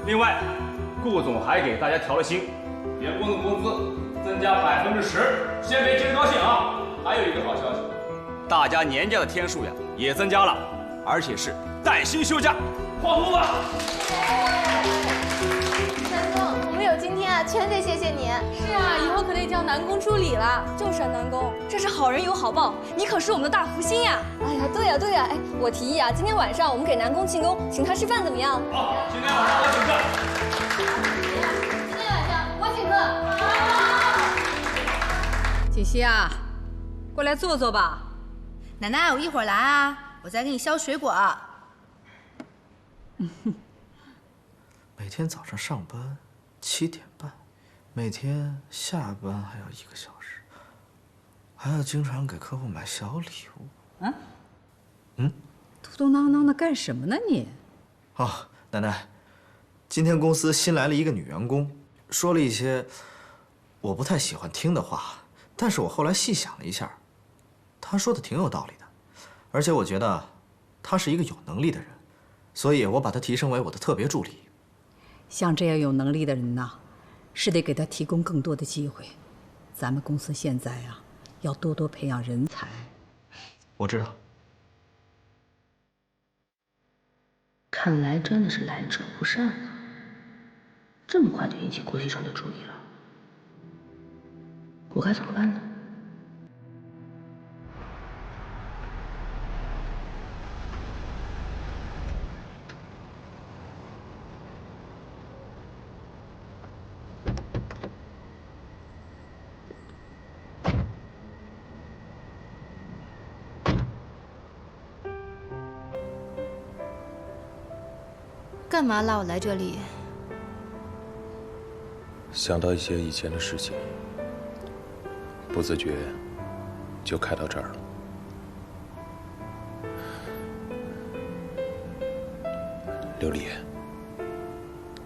另外，顾总还给大家调了薪，员工的工资增加10%，先别急着高兴啊！还有一个好消息，大家年假的天数呀也增加了，而且是带薪休假，欢呼吧！南宫，我们有今天啊，全得谢谢你。是啊，以后可得叫南宫助理了。就是啊，南宫，这是好人有好报，你可是我们的大福星呀！哎呀，对呀对呀，哎，我提议啊，今天晚上我们给南宫庆功，请他吃饭怎么样？好，今天晚上我请客。今天晚上我请客。锦溪啊，过来坐坐吧。奶奶，我一会儿来啊，我再给你削水果。每天早上上班7点半，每天下班还要1个小时，还要经常给客户买小礼物。嘟嘟囔囔的干什么呢你？哦，奶奶，今天公司新来了一个女员工，说了一些我不太喜欢听的话，但是我后来细想了一下，她说的挺有道理的，而且我觉得她是一个有能力的人，所以我把她提升为我的特别助理。像这样有能力的人呐，是得给他提供更多的机会。咱们公司现在啊，要多多培养人才。我知道。看来真的是来者不善啊，这么快就引起郭西城的注意了，我该怎么办呢？干嘛拉我来这里？想到一些以前的事情，不自觉就开到这儿了。琉璃，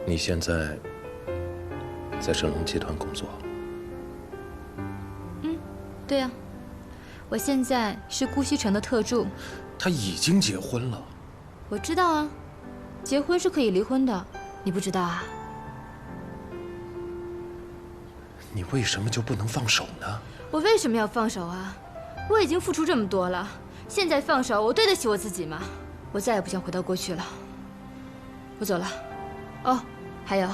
你现在在盛隆集团工作？对呀，我现在是顾西城的特助。他已经结婚了。我知道啊，结婚是可以离婚的，你不知道啊？你为什么就不能放手呢？我为什么要放手啊？我已经付出这么多了，现在放手，我对得起我自己吗？我再也不想回到过去了。我走了。哦，还有，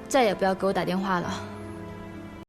再也不要给我打电话了。